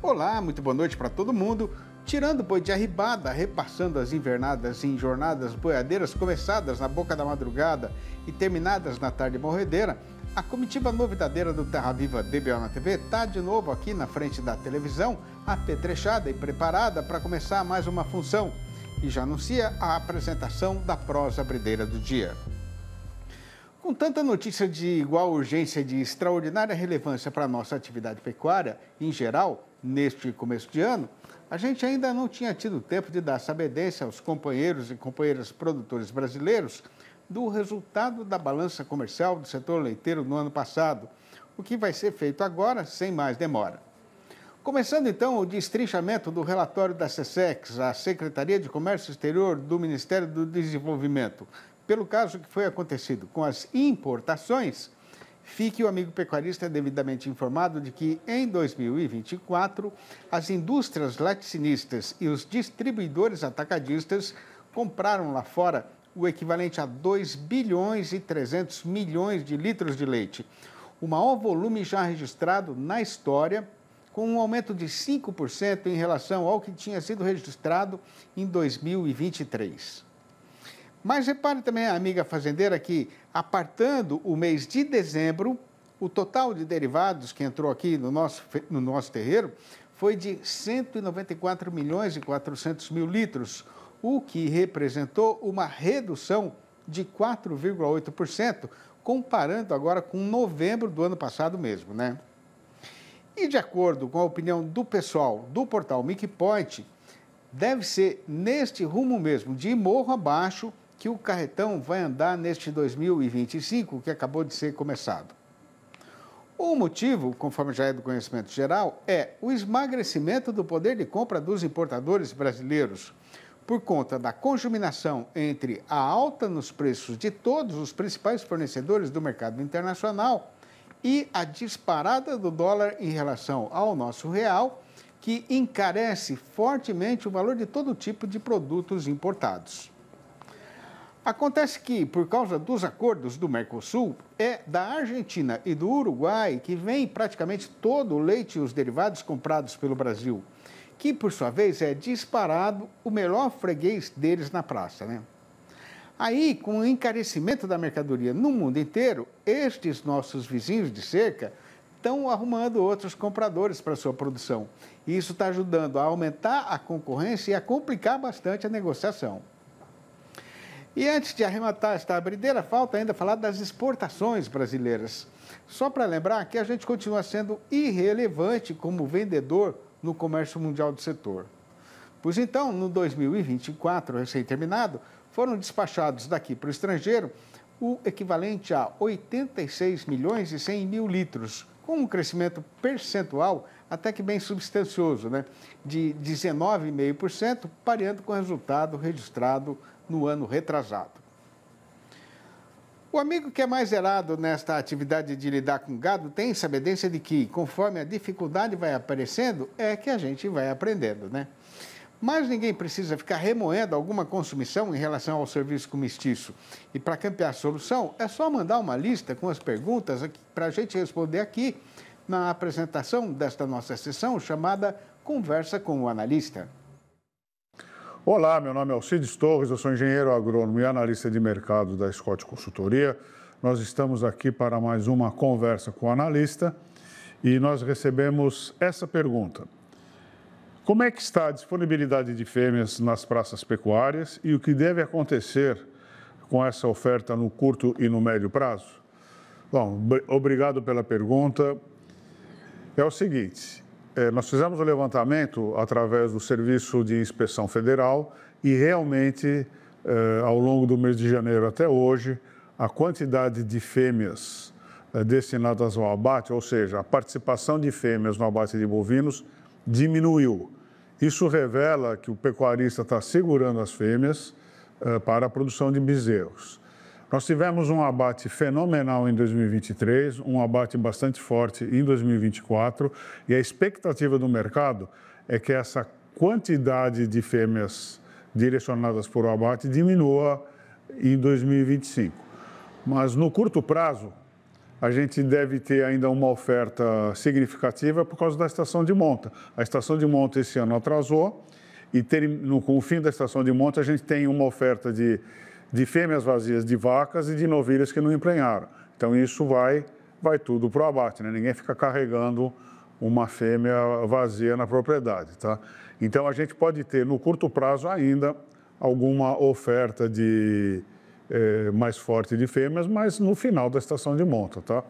Olá, muito boa noite para todo mundo. Tirando o boi de arribada, repassando as invernadas em jornadas boiadeiras começadas na boca da madrugada e terminadas na tarde morredeira, a comitiva novidadeira do Terra Viva DBO na TV está de novo aqui na frente da televisão, apetrechada e preparada para começar mais uma função. E já anuncia a apresentação da prosa brideira do dia. Com tanta notícia de igual urgência e de extraordinária relevância para a nossa atividade pecuária, em geral, neste começo de ano, a gente ainda não tinha tido tempo de dar sabedência aos companheiros e companheiras produtores brasileiros do resultado da balança comercial do setor leiteiro no ano passado, o que vai ser feito agora sem mais demora. Começando então o destrinchamento do relatório da SECEX, a Secretaria de Comércio Exterior do Ministério do Desenvolvimento, pelo caso que foi acontecido com as importações, fique o amigo pecuarista devidamente informado de que, em 2024, as indústrias laticinistas e os distribuidores atacadistas compraram lá fora o equivalente a 2 bilhões e 300 milhões de litros de leite, o maior volume já registrado na história, com um aumento de 5% em relação ao que tinha sido registrado em 2023. Mas repare também, amiga fazendeira, que, apartando o mês de dezembro, o total de derivados que entrou aqui no nosso terreiro foi de 194 milhões e 400 mil litros, o que representou uma redução de 4,8%, comparando agora com novembro do ano passado mesmo, né? E de acordo com a opinião do pessoal do portal MilkPoint, deve ser neste rumo mesmo, de morro abaixo, que o carretão vai andar neste 2025, que acabou de ser começado. O motivo, conforme já é do conhecimento geral, é o esmagrecimento do poder de compra dos importadores brasileiros, por conta da conjuminação entre a alta nos preços de todos os principais fornecedores do mercado internacional e a disparada do dólar em relação ao nosso real, que encarece fortemente o valor de todo tipo de produtos importados. Acontece que, por causa dos acordos do Mercosul, é da Argentina e do Uruguai que vem praticamente todo o leite e os derivados comprados pelo Brasil, que, por sua vez, é disparado o melhor freguês deles na praça, né? Aí, com o encarecimento da mercadoria no mundo inteiro, estes nossos vizinhos de cerca estão arrumando outros compradores para sua produção. E isso está ajudando a aumentar a concorrência e a complicar bastante a negociação. E antes de arrematar esta brideira, falta ainda falar das exportações brasileiras. Só para lembrar que a gente continua sendo irrelevante como vendedor no comércio mundial do setor. Pois então, no 2024, recém-terminado, foram despachados daqui para o estrangeiro o equivalente a 86 milhões e 100 mil litros, com um crescimento percentual até que bem substancioso, né? De 19,5%, pareando com o resultado registrado no ano retrasado. O amigo que é mais zerado nesta atividade de lidar com gado tem sabedência de que, conforme a dificuldade vai aparecendo, é que a gente vai aprendendo, né? Mas ninguém precisa ficar remoendo alguma consumição em relação ao serviço com mestiço. E para campear a solução, é só mandar uma lista com as perguntas para a gente responder aqui na apresentação desta nossa sessão chamada Conversa com o Analista. Olá, meu nome é Alcides Torres, eu sou engenheiro agrônomo e analista de mercado da Scott Consultoria. Nós estamos aqui para mais uma Conversa com o Analista e nós recebemos essa pergunta. Como é que está a disponibilidade de fêmeas nas praças pecuárias e o que deve acontecer com essa oferta no curto e no médio prazo? Bom, obrigado pela pergunta. É o seguinte, nós fizemos o levantamento através do Serviço de Inspeção Federal e realmente, ao longo do mês de janeiro até hoje, a quantidade de fêmeas destinadas ao abate, ou seja, a participação de fêmeas no abate de bovinos, diminuiu. Isso revela que o pecuarista está segurando as fêmeas para a produção de bezerros. Nós tivemos um abate fenomenal em 2023, um abate bastante forte em 2024 e a expectativa do mercado é que essa quantidade de fêmeas direcionadas para o abate diminua em 2025. Mas no curto prazo, a gente deve ter ainda uma oferta significativa por causa da estação de monta. A estação de monta esse ano atrasou e com o fim da estação de monta a gente tem uma oferta de fêmeas vazias de vacas e de novilhas que não emprenharam. Então isso vai tudo para o abate, né? Ninguém fica carregando uma fêmea vazia na propriedade, tá? Então a gente pode ter no curto prazo ainda alguma oferta mais forte de fêmeas, mas no final da estação de monta, tá?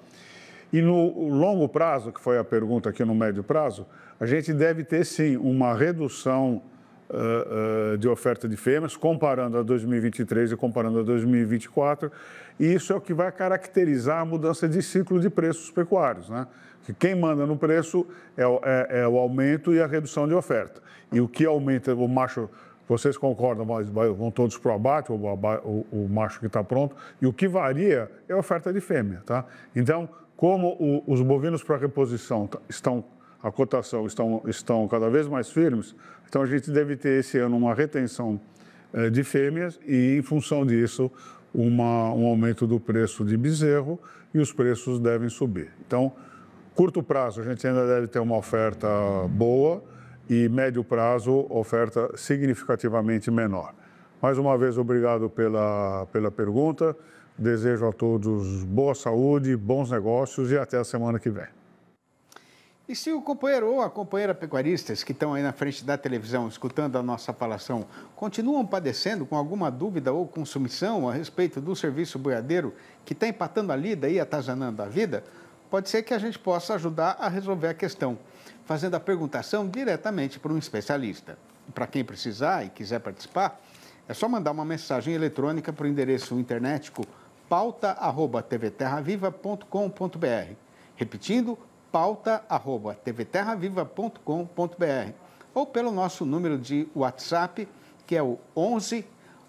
E no longo prazo, que foi a pergunta aqui no médio prazo, a gente deve ter sim uma redução de oferta de fêmeas, comparando a 2023 e comparando a 2024, e isso é o que vai caracterizar a mudança de ciclo de preços pecuários, né? Que quem manda no preço é o aumento e a redução de oferta. E o que aumenta, o macho, vocês concordam, mas vão todos para o abate, o macho que está pronto, e o que varia é a oferta de fêmea, tá? Então, como os bovinos para reposição a cotação estão cada vez mais firmes, então a gente deve ter esse ano uma retenção de fêmeas e, em função disso, um aumento do preço de bezerro e os preços devem subir. Então, curto prazo, a gente ainda deve ter uma oferta boa e médio prazo, oferta significativamente menor. Mais uma vez, obrigado pela pergunta. Desejo a todos boa saúde, bons negócios e até a semana que vem. E se o companheiro ou a companheira pecuaristas que estão aí na frente da televisão escutando a nossa falação continuam padecendo com alguma dúvida ou consumição a respeito do serviço boiadeiro que está empatando a lida e atazanando a vida, pode ser que a gente possa ajudar a resolver a questão, fazendo a perguntação diretamente para um especialista. Para quem precisar e quiser participar, é só mandar uma mensagem eletrônica para o endereço internetico pauta@tvterraviva.com.br. Repetindo, pauta@tvterraviva.com.br. Ou pelo nosso número de WhatsApp, que é o 11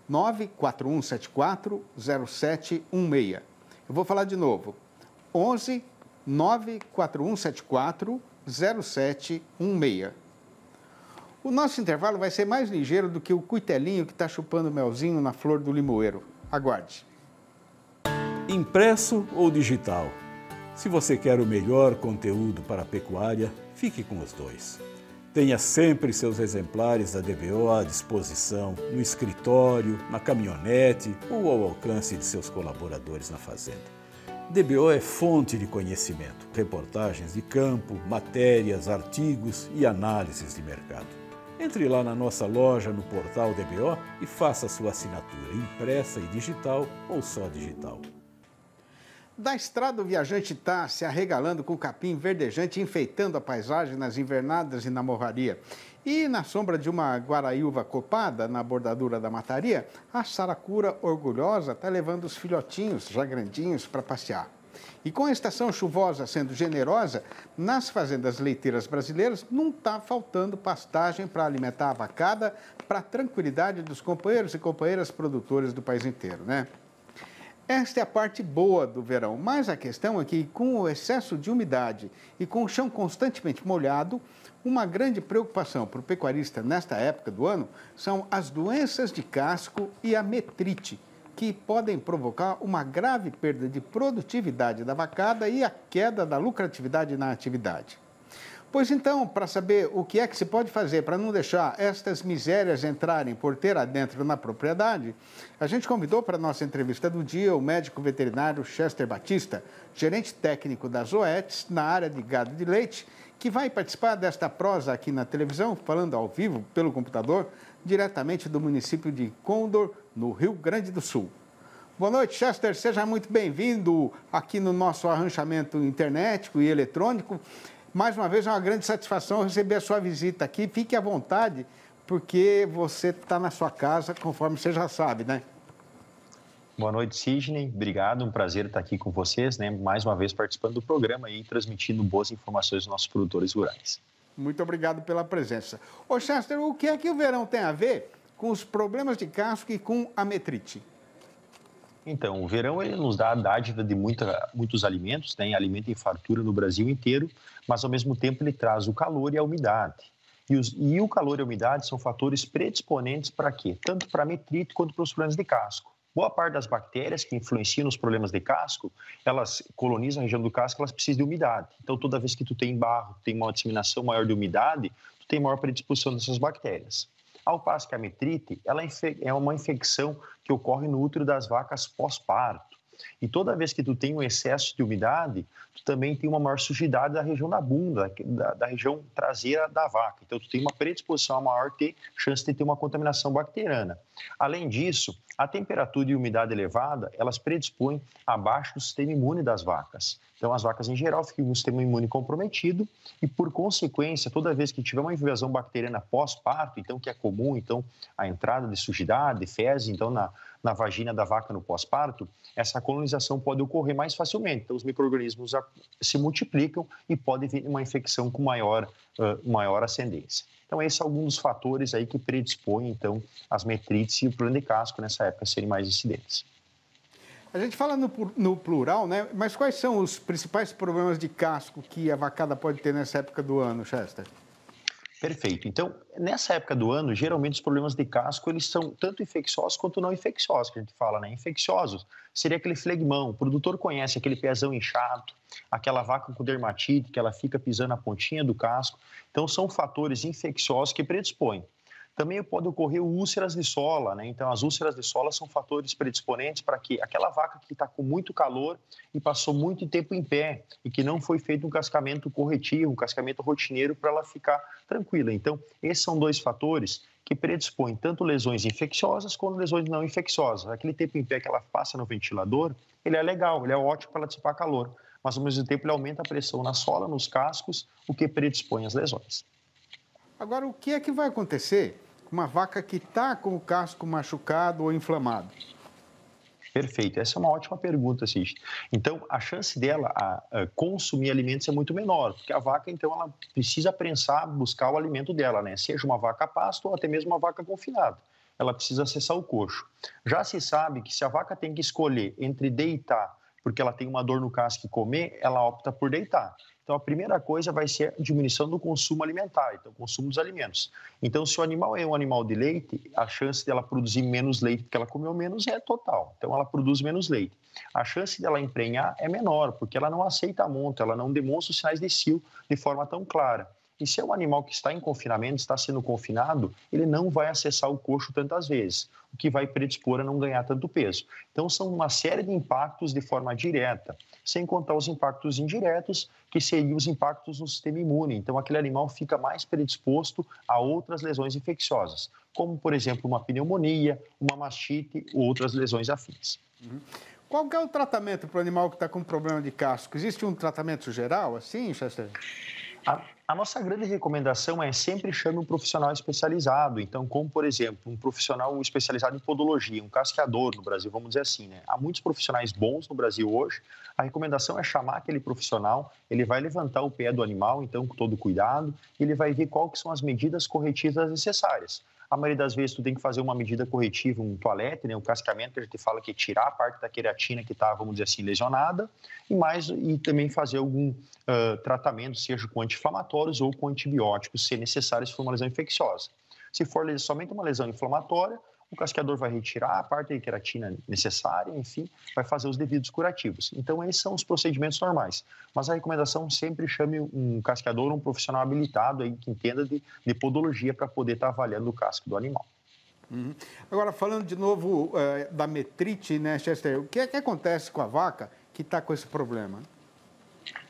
94174 0716. Eu vou falar de novo. 11 94174 0716. O nosso intervalo vai ser mais ligeiro do que o cuitelinho que está chupando melzinho na flor do limoeiro. Aguarde. Impresso ou digital? Se você quer o melhor conteúdo para a pecuária, fique com os dois. Tenha sempre seus exemplares da DBO à disposição, no escritório, na caminhonete ou ao alcance de seus colaboradores na fazenda. DBO é fonte de conhecimento, reportagens de campo, matérias, artigos e análises de mercado. Entre lá na nossa loja no portal DBO e faça sua assinatura impressa e digital ou só digital. Da estrada o viajante está se arregalando com o capim verdejante, enfeitando a paisagem nas invernadas e na morraria. E na sombra de uma guaraiúva copada, na bordadura da mataria, a saracura orgulhosa está levando os filhotinhos, já grandinhos, para passear. E com a estação chuvosa sendo generosa, nas fazendas leiteiras brasileiras não está faltando pastagem para alimentar a vacada, para a tranquilidade dos companheiros e companheiras produtores do país inteiro, né? Esta é a parte boa do verão, mas a questão é que, com o excesso de umidade e com o chão constantemente molhado, uma grande preocupação para o pecuarista nesta época do ano são as doenças de casco e a metrite, que podem provocar uma grave perda de produtividade da vacada e a queda da lucratividade na atividade. Pois então, para saber o que é que se pode fazer para não deixar estas misérias entrarem porteira adentro na propriedade, a gente convidou para a nossa entrevista do dia o médico veterinário Chester Batista, gerente técnico da Zoetis na área de gado de leite, que vai participar desta prosa aqui na televisão, falando ao vivo pelo computador, diretamente do município de Condor, no Rio Grande do Sul. Boa noite, Chester. Seja muito bem-vindo aqui no nosso arranchamento internetico e eletrônico. Mais uma vez, é uma grande satisfação receber a sua visita aqui. Fique à vontade, porque você está na sua casa, conforme você já sabe, né? Boa noite, Sidney. Obrigado, um prazer estar aqui com vocês, né? Mais uma vez participando do programa e transmitindo boas informações aos nossos produtores rurais. Muito obrigado pela presença. Ô, Chester, o que é que o verão tem a ver com os problemas de casco e com a metrite? Então, o verão ele nos dá a dádiva de muitos alimentos, né? Alimento em fartura no Brasil inteiro, mas ao mesmo tempo ele traz o calor e a umidade. E o calor e a umidade são fatores predisponentes para quê? Tanto para a metrite quanto para os problemas de casco. Boa parte das bactérias que influenciam nos problemas de casco, elas colonizam a região do casco, elas precisam de umidade. Então, toda vez que tu tem barro, tem uma disseminação maior de umidade, tu tem maior predisposição dessas bactérias. Ao passo que a metrite, ela é uma infecção que ocorre no útero das vacas pós-parto. E toda vez que tu tem um excesso de umidade, tu também tem uma maior sujidade da região da bunda, da região traseira da vaca. Então, tu tem uma predisposição a maior chance de ter uma contaminação bacteriana. Além disso, a temperatura e umidade elevada, elas predispõem abaixo do sistema imune das vacas. Então, as vacas, em geral, ficam com o sistema imune comprometido e, por consequência, toda vez que tiver uma invasão bacteriana pós-parto, então, que é comum, então, a entrada de sujidade, fezes, então, na vagina da vaca no pós-parto, essa colonização pode ocorrer mais facilmente. Então, os micro-organismos se multiplicam e pode vir uma infecção com maior ascendência. Então, esses são alguns dos fatores aí que predispõem, então, as metrites e o problema de casco nessa época serem mais incidentes. A gente fala no plural, né? Mas quais são os principais problemas de casco que a vacada pode ter nessa época do ano, Chester? Perfeito. Então, nessa época do ano, geralmente os problemas de casco, eles são tanto infecciosos quanto não infecciosos, que a gente fala, né? Infecciosos seria aquele flegmão, o produtor conhece aquele pezão inchado, aquela vaca com dermatite, que ela fica pisando a pontinha do casco. Então, são fatores infecciosos que predispõem. Também pode ocorrer úlceras de sola, né? Então, as úlceras de sola são fatores predisponentes para que aquela vaca que está com muito calor e passou muito tempo em pé e que não foi feito um cascamento corretivo, um cascamento rotineiro para ela ficar tranquila. Então, esses são dois fatores que predispõem tanto lesões infecciosas quanto lesões não infecciosas. Aquele tempo em pé que ela passa no ventilador, ele é legal, ele é ótimo para ela dissipar calor, mas ao mesmo tempo ele aumenta a pressão na sola, nos cascos, o que predispõe às lesões. Agora, o que é que vai acontecer com uma vaca que está com o casco machucado ou inflamado? Perfeito, essa é uma ótima pergunta, Cid. Então, a chance dela a consumir alimentos é muito menor, porque a vaca, então, ela precisa prensar, buscar o alimento dela, né? Seja uma vaca pasto ou até mesmo uma vaca confinada. Ela precisa acessar o coxo. Já se sabe que se a vaca tem que escolher entre deitar, porque ela tem uma dor no casco, e comer, ela opta por deitar. Então, a primeira coisa vai ser a diminuição do consumo alimentar, então, o consumo dos alimentos. Então, se o animal é um animal de leite, a chance dela produzir menos leite porque ela comeu menos é total. Então, ela produz menos leite. A chance dela emprenhar é menor, porque ela não aceita a monta, ela não demonstra os sinais de cio de forma tão clara. E se é um animal que está em confinamento, está sendo confinado, ele não vai acessar o coxo tantas vezes, o que vai predispor a não ganhar tanto peso. Então, são uma série de impactos de forma direta, sem contar os impactos indiretos, que seriam os impactos no sistema imune. Então, aquele animal fica mais predisposto a outras lesões infecciosas, como, por exemplo, uma pneumonia, uma mastite ou outras lesões afins. Qual que é o tratamento para o animal que está com problema de casco? Existe um tratamento geral assim, Chester? A nossa grande recomendação é sempre chame um profissional especializado. Então, como, por exemplo, um profissional especializado em podologia, um casqueador no Brasil, vamos dizer assim, né? Há muitos profissionais bons no Brasil hoje. A recomendação é chamar aquele profissional, ele vai levantar o pé do animal, então, com todo cuidado, e ele vai ver quais são as medidas corretivas necessárias. A maioria das vezes, tu tem que fazer uma medida corretiva, um toalete, né, um cascamento, que a gente fala que é tirar a parte da queratina que está, vamos dizer assim, lesionada, e também fazer algum tratamento, seja com anti-inflamatórios ou com antibióticos, se necessário, se for uma lesão infecciosa. Se for somente uma lesão inflamatória, o casqueador vai retirar a parte de queratina necessária, enfim, vai fazer os devidos curativos. Então, esses são os procedimentos normais. Mas a recomendação sempre chame um casqueador, um profissional habilitado aí, que entenda de podologia para poder estar avaliando o casco do animal. Agora, falando de novo da metrite, né, Chester, o que é que acontece com a vaca que está com esse problema?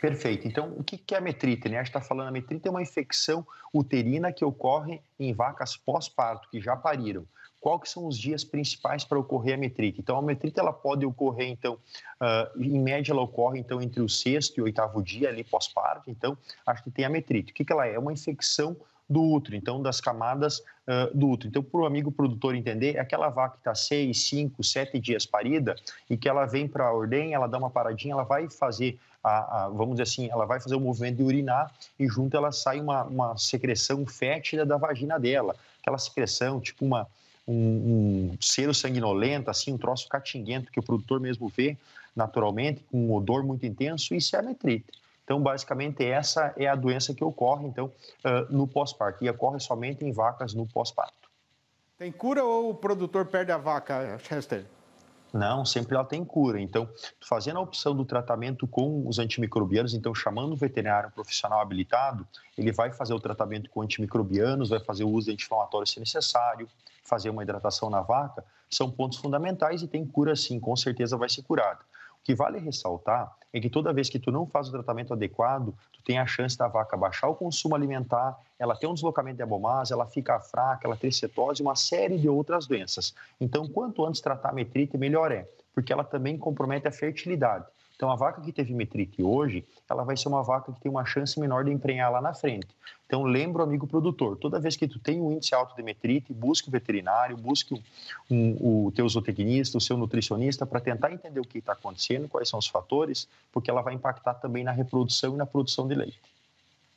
Perfeito. Então, o que é a metrite? Né? A gente está falando, a metrite é uma infecção uterina que ocorre em vacas pós-parto, que já pariram. Quais são os dias principais para ocorrer a metrite? Então, a metrite ela pode ocorrer, então, em média, ela ocorre então, entre o 6º e 8º dia ali pós-parto. Então, acho que tem a metrite. O que ela é? É uma infecção do útero, então, das camadas do útero. Então, para o amigo produtor entender, é aquela vaca que está 6, 5, 7 dias parida e que ela vem para a ordem, ela dá uma paradinha, ela vai fazer, vamos dizer assim, ela vai fazer o movimento de urinar e junto ela sai uma secreção fétida da vagina dela. Aquela secreção, tipo um sero sanguinolento, assim, um troço catinguento que o produtor mesmo vê naturalmente, com um odor muito intenso, isso é a metrite. Então, basicamente, essa é a doença que ocorre, então, no pós-parto, e ocorre somente em vacas no pós-parto. Tem cura ou o produtor perde a vaca, Chester? Não, sempre ela tem cura. Então, fazendo a opção do tratamento com os antimicrobianos, então chamando um veterinário profissional habilitado, ele vai fazer o tratamento com antimicrobianos, vai fazer o uso de anti-inflamatório se necessário, fazer uma hidratação na vaca, são pontos fundamentais e tem cura sim, com certeza vai ser curada. O que vale ressaltar é que toda vez que tu não faz o tratamento adequado, tu tem a chance da vaca baixar o consumo alimentar, ela ter um deslocamento de hebomase, ela fica fraca, ela ter cetose e uma série de outras doenças. Então, quanto antes tratar a metrite, melhor é, porque ela também compromete a fertilidade. Então, a vaca que teve metrite hoje, ela vai ser uma vaca que tem uma chance menor de emprenhar lá na frente. Então, lembra o amigo produtor, toda vez que tu tem um índice alto de metrite, busque o veterinário, busque o teu zootecnista, o seu nutricionista, para tentar entender o que está acontecendo, quais são os fatores, porque ela vai impactar também na reprodução e na produção de leite.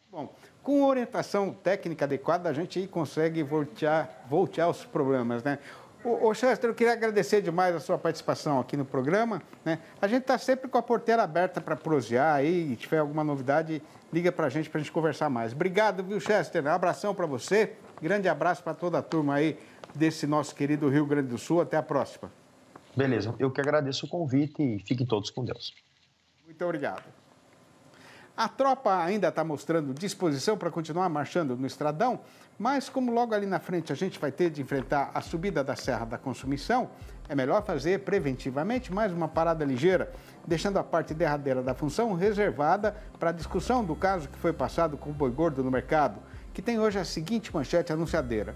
Bom, com orientação técnica adequada, a gente aí consegue voltear os problemas, né? Ô Chester, eu queria agradecer demais a sua participação aqui no programa, né? A gente está sempre com a porteira aberta para prosear aí, e tiver alguma novidade, liga para a gente conversar mais. Obrigado, viu, Chester? Um abração para você, grande abraço para toda a turma aí desse nosso querido Rio Grande do Sul. Até a próxima. Beleza, eu que agradeço o convite e fiquem todos com Deus. Muito obrigado. A tropa ainda está mostrando disposição para continuar marchando no Estradão, mas como logo ali na frente a gente vai ter de enfrentar a subida da Serra da Consumição, é melhor fazer preventivamente mais uma parada ligeira, deixando a parte derradeira da função reservada para a discussão do caso que foi passado com o boi gordo no mercado, que tem hoje a seguinte manchete anunciadeira.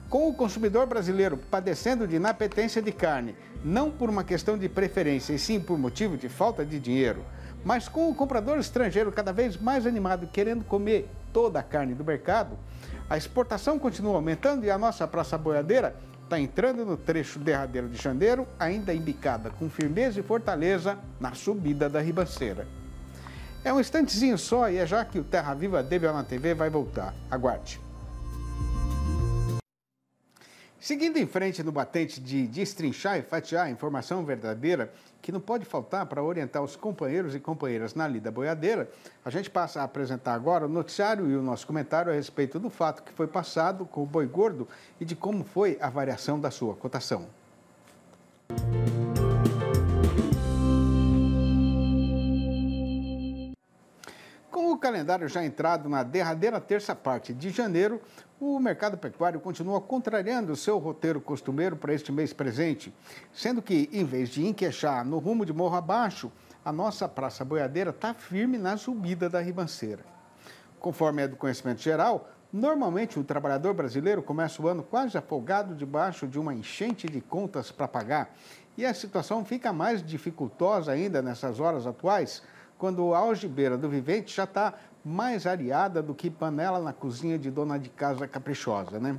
Com o consumidor brasileiro padecendo de inapetência de carne, não por uma questão de preferência, e sim por motivo de falta de dinheiro, mas com o comprador estrangeiro cada vez mais animado, querendo comer toda a carne do mercado, a exportação continua aumentando e a nossa praça boiadeira está entrando no trecho derradeiro de janeiro, ainda embicada com firmeza e fortaleza na subida da ribanceira. É um instantezinho só e é já que o Terra Viva DBO na TV vai voltar. Aguarde. Seguindo em frente no batente de destrinchar e fatiar a informação verdadeira, que não pode faltar para orientar os companheiros e companheiras na lida boiadeira, a gente passa a apresentar agora o noticiário e o nosso comentário a respeito do fato que foi passado com o boi gordo e de como foi a variação da sua cotação. Com o calendário já entrado na derradeira terça parte de janeiro, o mercado pecuário continua contrariando o seu roteiro costumeiro para este mês presente, sendo que, em vez de enqueixar no rumo de morro abaixo, a nossa praça boiadeira está firme na subida da ribanceira. Conforme é do conhecimento geral, normalmente o trabalhador brasileiro começa o ano quase afogado debaixo de uma enchente de contas para pagar, e a situação fica mais dificultosa ainda nessas horas atuais, quando a algibeira do vivente já está mais areada do que panela na cozinha de dona de casa caprichosa, né?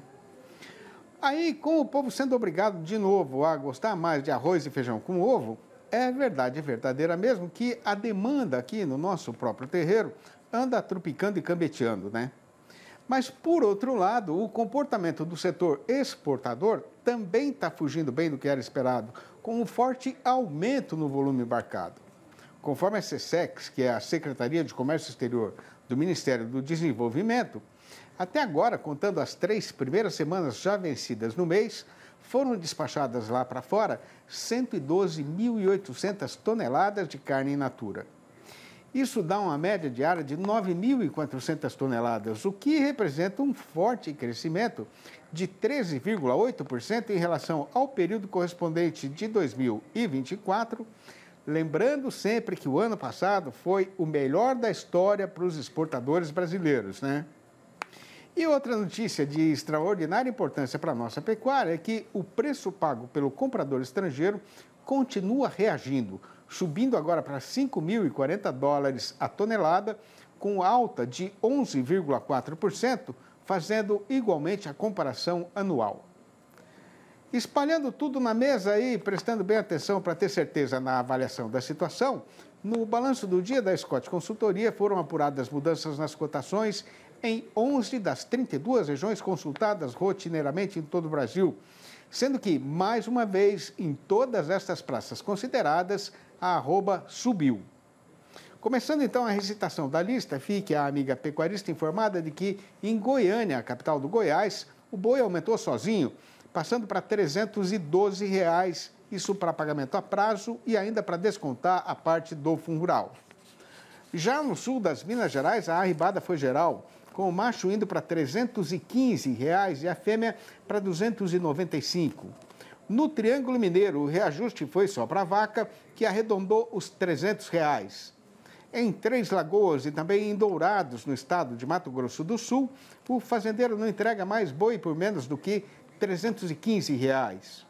Aí, com o povo sendo obrigado de novo a gostar mais de arroz e feijão com ovo, é verdade, é verdadeira mesmo que a demanda aqui no nosso próprio terreiro anda trupicando e cambeteando, né? Mas, por outro lado, o comportamento do setor exportador também está fugindo bem do que era esperado, com um forte aumento no volume embarcado. Conforme a SECEX, que é a Secretaria de Comércio Exterior do Ministério do Desenvolvimento, até agora, contando as 3 primeiras semanas já vencidas no mês, foram despachadas lá para fora 112.800 toneladas de carne in natura. Isso dá uma média diária de 9.400 toneladas, o que representa um forte crescimento de 13,8% em relação ao período correspondente de 2024, lembrando sempre que o ano passado foi o melhor da história para os exportadores brasileiros, né? E outra notícia de extraordinária importância para a nossa pecuária é que o preço pago pelo comprador estrangeiro continua reagindo, subindo agora para $5.040 a tonelada, com alta de 11,4%, fazendo igualmente a comparação anual. Espalhando tudo na mesa e prestando bem atenção para ter certeza na avaliação da situação, no balanço do dia da Scott Consultoria foram apuradas mudanças nas cotações em 11 das 32 regiões consultadas rotineiramente em todo o Brasil, sendo que, mais uma vez, em todas estas praças consideradas, a arroba subiu. Começando então a recitação da lista, fique a amiga pecuarista informada de que em Goiânia, a capital do Goiás, o boi aumentou sozinho, passando para R$ 312 isso para pagamento a prazo e ainda para descontar a parte do fundo rural. Já no sul das Minas Gerais, a arribada foi geral, com o macho indo para R$ 315 e a fêmea para R$ 295. No Triângulo Mineiro, o reajuste foi só para a vaca, que arredondou os R$ 300. Em Três Lagoas e também em Dourados, no estado de Mato Grosso do Sul, o fazendeiro não entrega mais boi por menos do que R$ 315.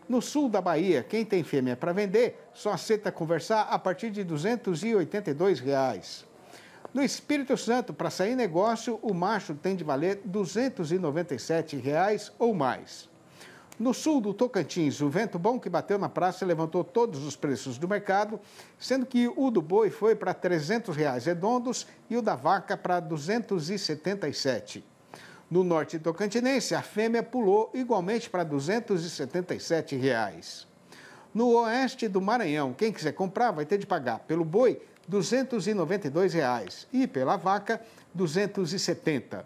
No sul da Bahia, quem tem fêmea para vender só aceita conversar a partir de R$ 282. No Espírito Santo, para sair negócio, o macho tem de valer R$ 297 ou mais. No sul do Tocantins, o vento bom que bateu na praça levantou todos os preços do mercado, sendo que o do boi foi para R$ 300 redondos e o da vaca para R$ 277. No norte tocantinense, a fêmea pulou igualmente para R$ 277. No oeste do Maranhão, quem quiser comprar vai ter de pagar pelo boi R$ 292 e pela vaca R$ 270.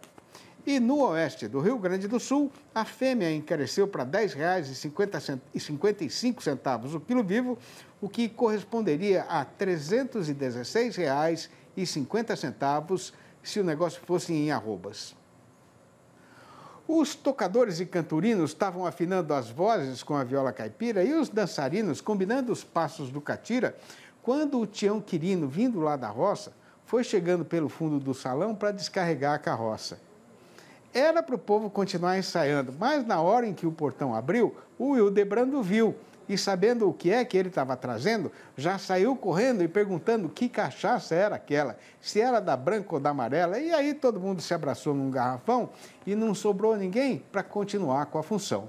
E no oeste do Rio Grande do Sul, a fêmea encareceu para R$ 10,55 o quilo vivo, o que corresponderia a R$ 316,50 se o negócio fosse em arrobas. Os tocadores e canturinos estavam afinando as vozes com a viola caipira e os dançarinos combinando os passos do catira, quando o Tião Quirino, vindo lá da roça, foi chegando pelo fundo do salão para descarregar a carroça. Era para o povo continuar ensaiando, mas na hora em que o portão abriu, o Hildebrando viu e, sabendo o que é que ele estava trazendo, já saiu correndo e perguntando que cachaça era aquela, se era da branca ou da amarela, e aí todo mundo se abraçou num garrafão e não sobrou ninguém para continuar com a função.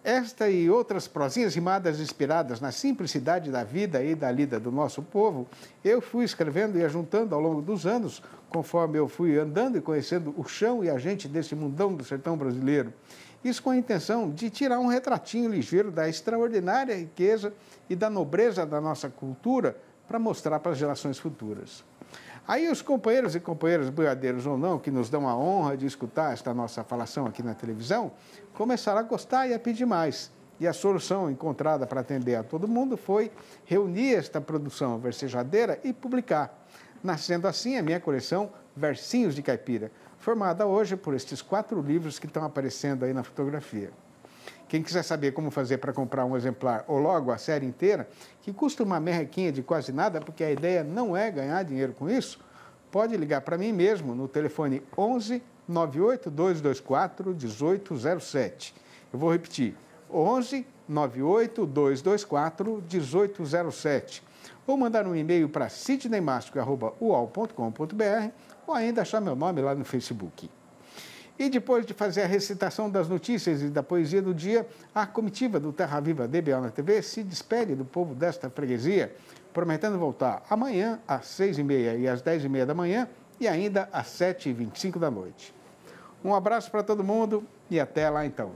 Esta e outras prosinhas rimadas inspiradas na simplicidade da vida e da lida do nosso povo, eu fui escrevendo e ajuntando ao longo dos anos, conforme eu fui andando e conhecendo o chão e a gente desse mundão do sertão brasileiro. Isso com a intenção de tirar um retratinho ligeiro da extraordinária riqueza e da nobreza da nossa cultura para mostrar para as gerações futuras. Aí os companheiros e companheiras boiadeiros ou não, que nos dão a honra de escutar esta nossa falação aqui na televisão, começaram a gostar e a pedir mais. E a solução encontrada para atender a todo mundo foi reunir esta produção versejadeira e publicar. Nascendo assim a minha coleção Versinhos de Caipira, formada hoje por estes 4 livros que estão aparecendo aí na fotografia. Quem quiser saber como fazer para comprar um exemplar ou logo a série inteira, que custa uma merrequinha de quase nada, porque a ideia não é ganhar dinheiro com isso, pode ligar para mim mesmo no telefone 11 98 224 1807. Eu vou repetir, 11 98 224 1807. Ou mandar um e-mail para sidneymasco@uol.com.br ou ainda achar meu nome lá no Facebook. E depois de fazer a recitação das notícias e da poesia do dia, a comitiva do Terra Viva DBO na TV se despede do povo desta freguesia, prometendo voltar amanhã às 6h30 e às 10h30 da manhã e ainda às 7h25 da noite. Um abraço para todo mundo e até lá então.